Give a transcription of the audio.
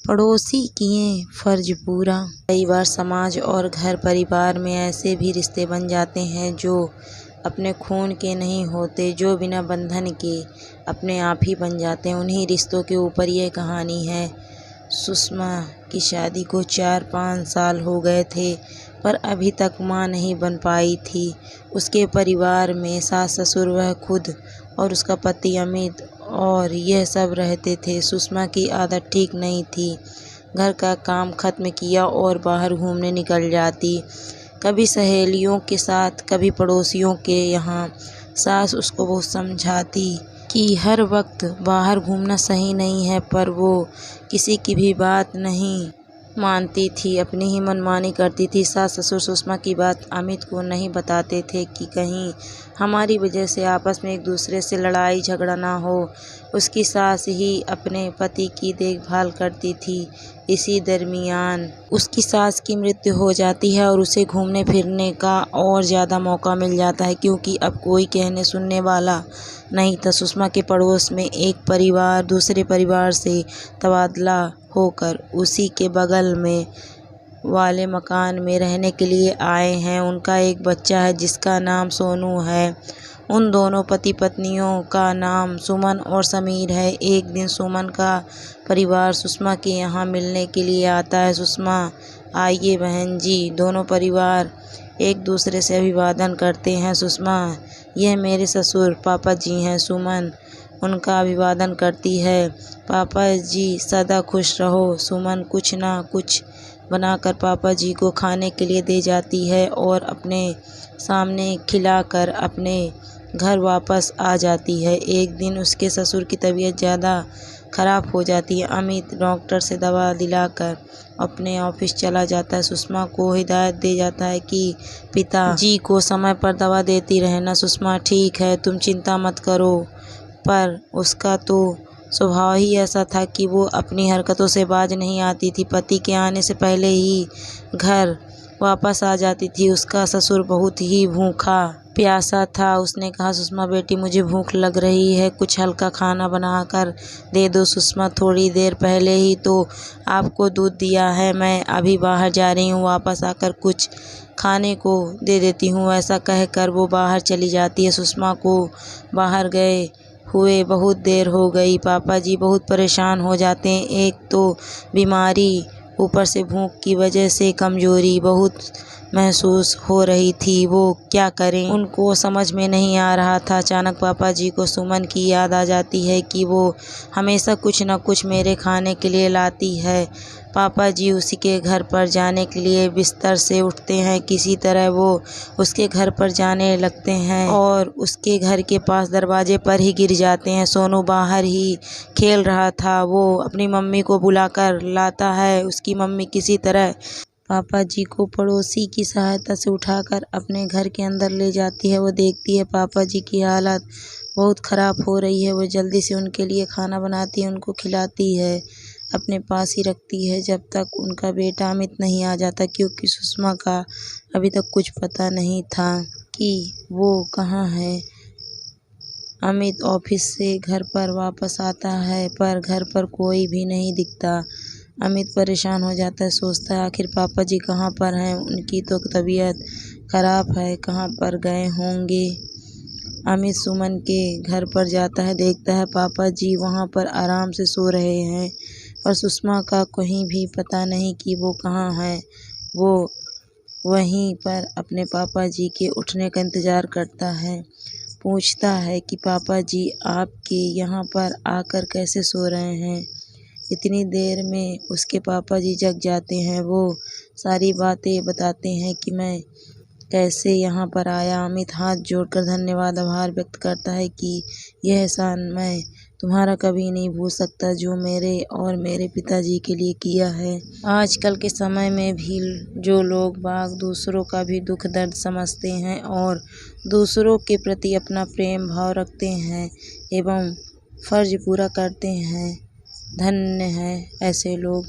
पड़ोसी किए फर्ज पूरा। कई बार समाज और घर परिवार में ऐसे भी रिश्ते बन जाते हैं जो अपने खून के नहीं होते, जो बिना बंधन के अपने आप ही बन जाते हैं। उन्हीं रिश्तों के ऊपर ये कहानी है। सुषमा की शादी को 4-5 साल हो गए थे, पर अभी तक मां नहीं बन पाई थी। उसके परिवार में सास ससुर, वह खुद और उसका पति अमित और यह सब रहते थे। सुषमा की आदत ठीक नहीं थी। घर का काम खत्म किया और बाहर घूमने निकल जाती, कभी सहेलियों के साथ, कभी पड़ोसियों के यहाँ। सास उसको बहुत समझाती कि हर वक्त बाहर घूमना सही नहीं है, पर वो किसी की भी बात नहीं मानती थी, अपनी ही मनमानी करती थी। सास ससुर सुषमा की बात अमित को नहीं बताते थे कि कहीं हमारी वजह से आपस में एक दूसरे से लड़ाई झगड़ा ना हो। उसकी सास ही अपने पति की देखभाल करती थी। इसी दरमियान उसकी सास की मृत्यु हो जाती है और उसे घूमने फिरने का और ज़्यादा मौका मिल जाता है, क्योंकि अब कोई कहने सुनने वाला नहीं था। सुषमा के पड़ोस में एक परिवार दूसरे परिवार से तबादला होकर उसी के बगल में वाले मकान में रहने के लिए आए हैं। उनका एक बच्चा है जिसका नाम सोनू है। उन दोनों पति पत्नियों का नाम सुमन और समीर है। एक दिन सुमन का परिवार सुषमा के यहाँ मिलने के लिए आता है। सुषमा, आइए बहन जी। दोनों परिवार एक दूसरे से अभिवादन करते हैं। सुषमा, यह मेरे ससुर पापा जी हैं। सुमन उनका अभिवादन करती है। पापा जी सदा खुश रहो। सुमन कुछ ना कुछ बनाकर पापा जी को खाने के लिए दे जाती है और अपने सामने खिलाकर अपने घर वापस आ जाती है। एक दिन उसके ससुर की तबीयत ज़्यादा खराब हो जाती है। अमित डॉक्टर से दवा दिलाकर अपने ऑफिस चला जाता है। सुषमा को हिदायत दे जाता है कि पिता जी को समय पर दवा देती रहना। सुषमा, ठीक है, तुम चिंता मत करो। पर उसका तो स्वभाव ही ऐसा था कि वो अपनी हरकतों से बाज नहीं आती थी। पति के आने से पहले ही घर वापस आ जाती थी। उसका ससुर बहुत ही भूखा प्यासा था। उसने कहा, सुषमा बेटी, मुझे भूख लग रही है, कुछ हल्का खाना बना कर दे दो। सुषमा, थोड़ी देर पहले ही तो आपको दूध दिया है, मैं अभी बाहर जा रही हूँ, वापस आकर कुछ खाने को दे देती हूँ। ऐसा कहकर वो बाहर चली जाती है। सुषमा को बाहर गए हुए बहुत देर हो गई। पापा जी बहुत परेशान हो जाते हैं। एक तो बीमारी, ऊपर से भूख की वजह से कमजोरी बहुत महसूस हो रही थी। वो क्या करें, उनको समझ में नहीं आ रहा था। अचानक पापा जी को सुमन की याद आ जाती है कि वो हमेशा कुछ न कुछ मेरे खाने के लिए लाती है। पापा जी उसी के घर पर जाने के लिए बिस्तर से उठते हैं। किसी तरह वो उसके घर पर जाने लगते हैं और उसके घर के पास दरवाजे पर ही गिर जाते हैं। सोनू बाहर ही खेल रहा था। वो अपनी मम्मी को बुलाकर लाता है। उसकी मम्मी किसी तरह पापा जी को पड़ोसी की सहायता से उठाकर अपने घर के अंदर ले जाती है। वो देखती है पापा जी की हालत बहुत ख़राब हो रही है। वो जल्दी से उनके लिए खाना बनाती है, उनको खिलाती है, अपने पास ही रखती है जब तक उनका बेटा अमित नहीं आ जाता, क्योंकि सुषमा का अभी तक कुछ पता नहीं था कि वो कहाँ है। अमित ऑफिस से घर पर वापस आता है, पर घर पर कोई भी नहीं दिखता। अमित परेशान हो जाता है, सोचता है आखिर पापा जी कहाँ पर हैं, उनकी तो तबीयत खराब है, कहाँ पर गए होंगे। अमित सुमन के घर पर जाता है, देखता है पापा जी वहाँ पर आराम से सो रहे हैं और सुषमा का कहीं भी पता नहीं कि वो कहाँ है। वो वहीं पर अपने पापा जी के उठने का इंतज़ार करता है। पूछता है कि पापा जी आपके यहाँ पर आकर कैसे सो रहे हैं। इतनी देर में उसके पापा जी जग जाते हैं। वो सारी बातें बताते हैं कि मैं कैसे यहाँ पर आया। अमित हाथ जोड़कर धन्यवाद आभार व्यक्त करता है कि यह एहसान मैं तुम्हारा कभी नहीं भूल सकता जो मेरे और मेरे पिताजी के लिए किया है। आजकल के समय में भी जो लोग बाग दूसरों का भी दुख दर्द समझते हैं और दूसरों के प्रति अपना प्रेम भाव रखते हैं एवं फर्ज पूरा करते हैं, धन्य है ऐसे लोग।